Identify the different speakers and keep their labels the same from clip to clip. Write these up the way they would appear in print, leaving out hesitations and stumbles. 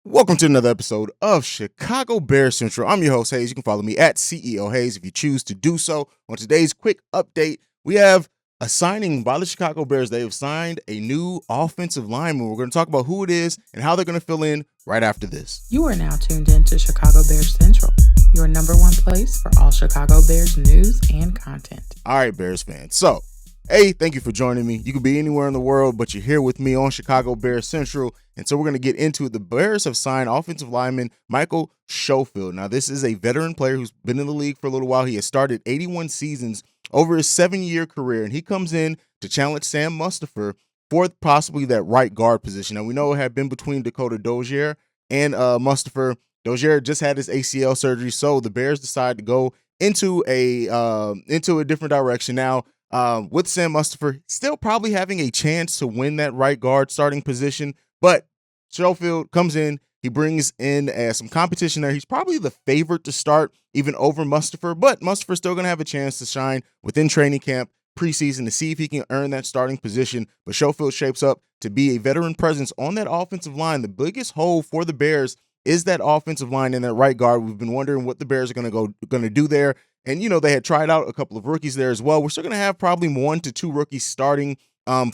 Speaker 1: Welcome to another episode of Chicago Bears Central. I'm your host, Haize. You can follow me at CEO Haize if you choose to do so. On today's quick update, we have a signing by the Chicago Bears. They have signed a new offensive lineman. We're going to talk about who it is and how they're going to fill in right after this.
Speaker 2: You are now tuned in to Chicago Bears Central, your number one place for all Chicago Bears news and content.
Speaker 1: All right, Bears fans. So, hey, thank you for joining me. You could be anywhere in the world, but you're here with me on Chicago Bears Central. And so we're going to get into it. The Bears have signed offensive lineman Michael Schofield. Now, this is a veteran player who's been in the league for a little while. He has started 81 seasons over his 7-year career, and he comes in to challenge Sam Mustipher for possibly that right guard position. Now, we know it had been between Dakota Dozier and Mustipher. Dozier just had his ACL surgery, so the Bears decided to go into a different direction. Now, with Sam Mustipher still probably having a chance to win that right guard starting position, but Schofield comes in, he brings in some competition there. He's probably the favorite to start even over Mustipher, but Mustipher's still going to have a chance to shine within training camp, preseason, to see if he can earn that starting position. But Schofield shapes up to be a veteran presence on that offensive line. The biggest hole for the Bears is that offensive line and that right guard. We've been wondering what the Bears are going to do there. And, you know, they had tried out a couple of rookies there as well. We're still going to have probably 1 to 2 rookies starting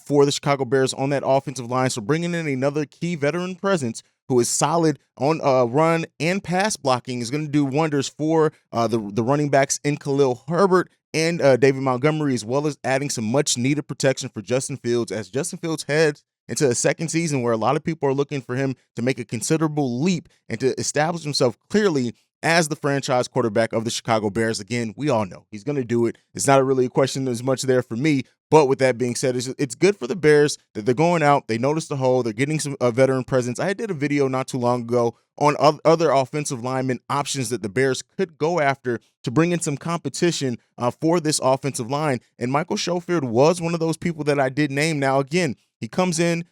Speaker 1: for the Chicago Bears on that offensive line. So bringing in another key veteran presence who is solid on run and pass blocking is going to do wonders for the running backs in Khalil Herbert and David Montgomery, as well as adding some much-needed protection for Justin Fields as Justin Fields heads into a second season where a lot of people are looking for him to make a considerable leap and to establish himself clearly as the franchise quarterback of the Chicago Bears. Again, we all know he's going to do it. It's not really a question as much there for me. But with that being said, it's good for the Bears that they're going out. They noticed the hole. They're getting some veteran presence. I did a video not too long ago on other offensive lineman options that the Bears could go after to bring in some competition for this offensive line. And Michael Schofield was one of those people that I did name. Now, again, he comes in,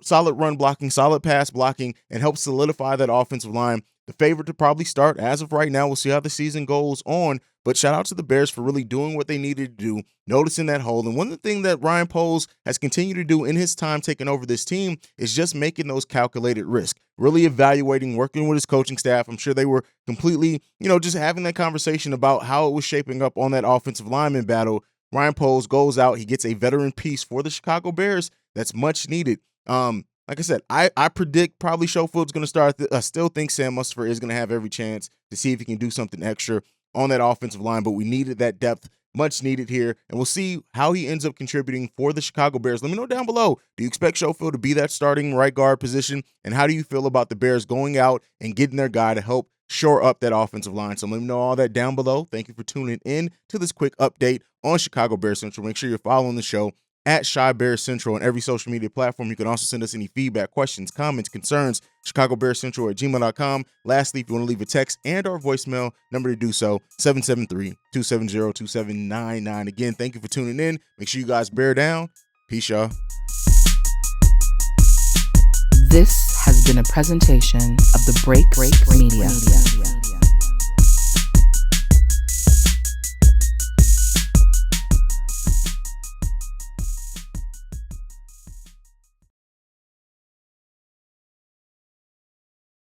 Speaker 1: solid run blocking, solid pass blocking, and helps solidify that offensive line. The favorite to probably start as of right now. We'll see how the season goes on. But shout out to the Bears for really doing what they needed to do, noticing that hole. And one of the things that Ryan Poles has continued to do in his time taking over this team is just making those calculated risks, really evaluating, working with his coaching staff. I'm sure they were completely, just having that conversation about how it was shaping up on that offensive lineman battle. Ryan Poles goes out. He gets a veteran piece for the Chicago Bears that's much needed. Like I said, I predict probably Schofield's going to start. I still think Sam Mustipher is going to have every chance to see if he can do something extra on that offensive line, but we needed that depth, much needed here, and we'll see how he ends up contributing for the Chicago Bears. Let me know down below, do you expect Schofield to be that starting right guard position, and how do you feel about the Bears going out and getting their guy to help shore up that offensive line? So let me know all that down below. Thank you for tuning in to this quick update on Chicago Bears Central. Make sure you're following the show at Chi Bears Central on every social media platform. You can also send us any feedback, questions, comments, concerns, ChicagoBearsCentral@gmail.com. Lastly, if you want to leave a text and or voicemail, number to do so, 773-270-2799. Again, thank you for tuning in. Make sure you guys bear down. Peace, y'all.
Speaker 2: This has been a presentation of the Break Media.